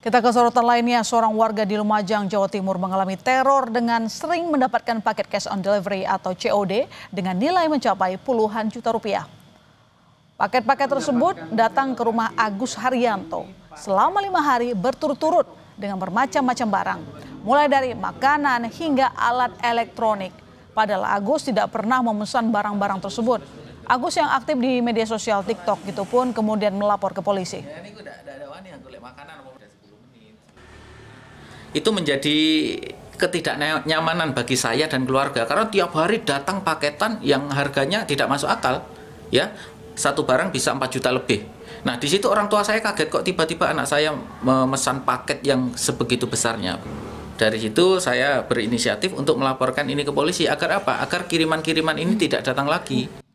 Kita ke sorotan lainnya, seorang warga di Lumajang, Jawa Timur mengalami teror dengan sering mendapatkan paket cash on delivery atau COD dengan nilai mencapai puluhan juta rupiah. Paket-paket tersebut datang ke rumah Agus Haryanto selama 5 hari berturut-turut dengan bermacam-macam barang, mulai dari makanan hingga alat elektronik. Padahal Agus tidak pernah memesan barang-barang tersebut. Agus yang aktif di media sosial TikTok itu pun kemudian melapor ke polisi. Itu menjadi ketidaknyamanan bagi saya dan keluarga karena tiap hari datang paketan yang harganya tidak masuk akal, ya, satu barang bisa 4 juta lebih. Nah, di situ orang tua saya kaget kok tiba-tiba anak saya memesan paket yang sebegitu besarnya. Dari situ saya berinisiatif untuk melaporkan ini ke polisi agar apa? Agar kiriman-kiriman ini tidak datang lagi.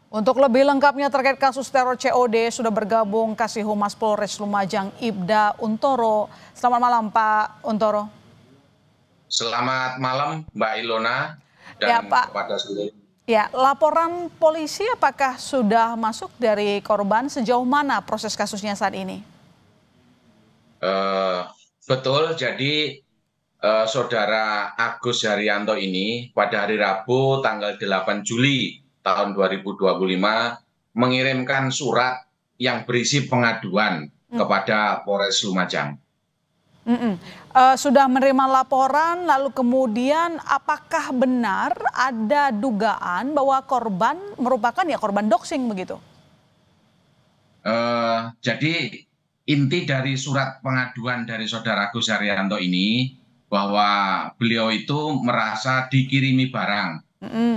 Untuk lebih lengkapnya terkait kasus teror COD sudah bergabung Kasih Humas Polres Lumajang Ibda Untoro. Selamat malam Pak Untoro. Selamat malam Mbak Ilona dan ya, Pak. kepada seluruh. Ya, laporan polisi apakah sudah masuk dari korban, sejauh mana proses kasusnya saat ini? Betul, jadi Saudara Agus Haryanto ini pada hari Rabu tanggal 8 Juli tahun 2025 mengirimkan surat yang berisi pengaduan kepada Polres Lumajang. Sudah menerima laporan, lalu kemudian apakah benar ada dugaan bahwa korban merupakan korban doxing begitu? Jadi inti dari surat pengaduan dari Saudara Agus Haryanto ini bahwa beliau itu merasa dikirimi barang.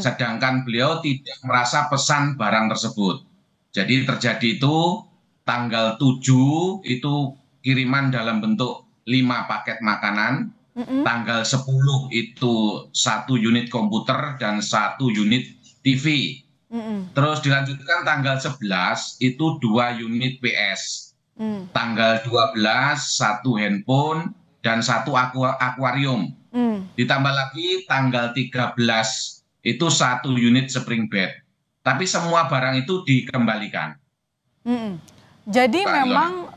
Sedangkan beliau tidak merasa pesan barang tersebut. Jadi terjadi itu tanggal 7 itu kiriman dalam bentuk 5 paket makanan. Tanggal 10 itu 1 unit komputer dan 1 unit TV. Terus dilanjutkan tanggal 11 itu 2 unit PS. Tanggal 12 1 handphone dan 1 akuarium. Ditambah lagi tanggal 13 itu 1 unit spring bed. Tapi semua barang itu dikembalikan. Jadi memang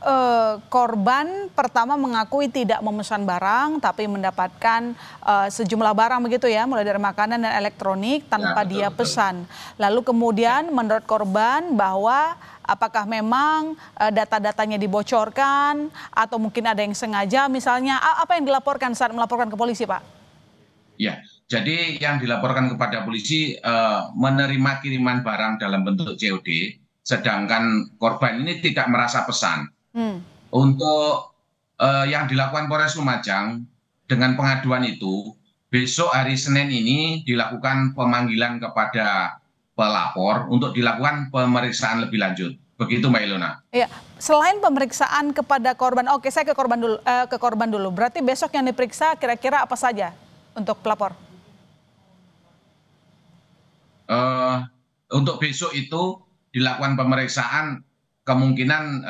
korban pertama mengakui tidak memesan barang, tapi mendapatkan sejumlah barang begitu ya, mulai dari makanan dan elektronik tanpa dia pesan. Lalu kemudian menurut korban bahwa apakah memang data-datanya dibocorkan atau mungkin ada yang sengaja, misalnya apa yang dilaporkan saat melaporkan ke polisi, Pak? Ya. Jadi yang dilaporkan kepada polisi menerima kiriman barang dalam bentuk COD, sedangkan korban ini tidak merasa pesan. Untuk yang dilakukan Polres Lumajang dengan pengaduan itu, besok hari Senin ini dilakukan pemanggilan kepada pelapor untuk dilakukan pemeriksaan lebih lanjut. Begitu Mbak Ilona. Ya, selain pemeriksaan kepada korban, oke saya ke korban dulu. Berarti besok yang diperiksa kira-kira apa saja untuk pelapor? Untuk besok itu dilakukan pemeriksaan kemungkinan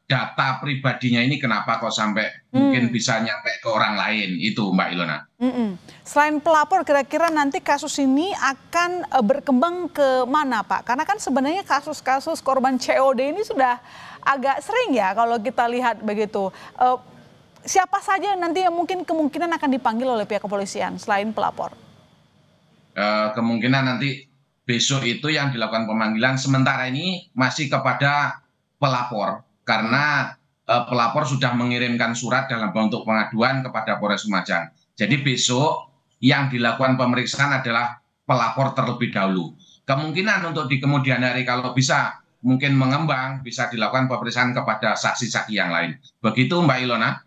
data pribadinya ini kenapa kok sampai mungkin bisa nyampe ke orang lain itu Mbak Ilona. Selain pelapor kira-kira nanti kasus ini akan berkembang ke mana Pak? Karena kan sebenarnya kasus-kasus korban COD ini sudah agak sering ya kalau kita lihat begitu. Siapa saja nanti yang mungkin kemungkinan akan dipanggil oleh pihak kepolisian selain pelapor? Kemungkinan nanti besok itu yang dilakukan pemanggilan sementara ini masih kepada pelapor karena pelapor sudah mengirimkan surat dalam bentuk pengaduan kepada Polres Lumajang. Jadi besok yang dilakukan pemeriksaan adalah pelapor terlebih dahulu. Kemungkinan untuk di kemudian hari kalau bisa mungkin mengembang bisa dilakukan pemeriksaan kepada saksi-saksi yang lain. Begitu Mbak Ilona.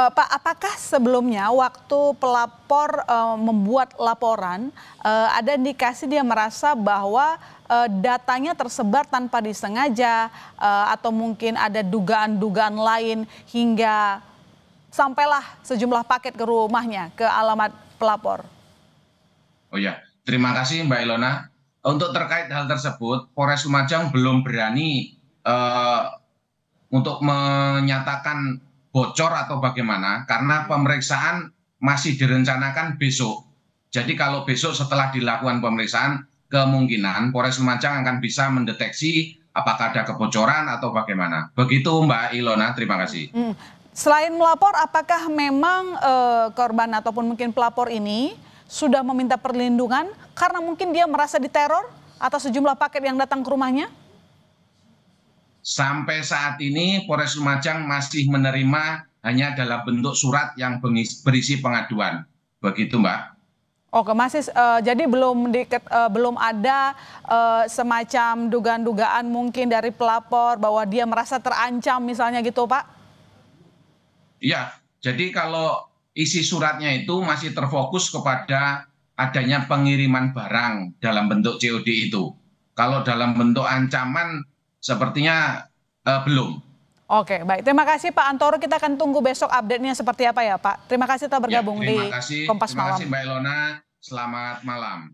Pak, apakah sebelumnya waktu pelapor membuat laporan ada indikasi dia merasa bahwa datanya tersebar tanpa disengaja atau mungkin ada dugaan-dugaan lain hingga sampailah sejumlah paket ke rumahnya, ke alamat pelapor? Oh ya, terima kasih Mbak Ilona. Untuk terkait hal tersebut, Polres Lumajang belum berani untuk menyatakan bocor atau bagaimana karena pemeriksaan masih direncanakan besok. Jadi kalau besok setelah dilakukan pemeriksaan kemungkinan Polres Lumajang akan bisa mendeteksi apakah ada kebocoran atau bagaimana. Begitu Mbak Ilona, terima kasih. Selain melapor, apakah memang korban ataupun mungkin pelapor ini sudah meminta perlindungan karena mungkin dia merasa diteror atas sejumlah paket yang datang ke rumahnya? Sampai saat ini Polres Lumajang masih menerima hanya dalam bentuk surat yang berisi pengaduan. Begitu Mbak. Oke, masih jadi belum ada semacam dugaan-dugaan mungkin dari pelapor bahwa dia merasa terancam misalnya gitu, Pak? Iya, jadi kalau isi suratnya itu masih terfokus kepada adanya pengiriman barang dalam bentuk COD itu. Kalau dalam bentuk ancaman sepertinya belum. Oke, baik. Terima kasih Pak Antoro. Kita akan tunggu besok update-nya seperti apa ya Pak. Terima kasih telah bergabung di Kompas Malam. Terima kasih Mbak Ilona. Selamat malam.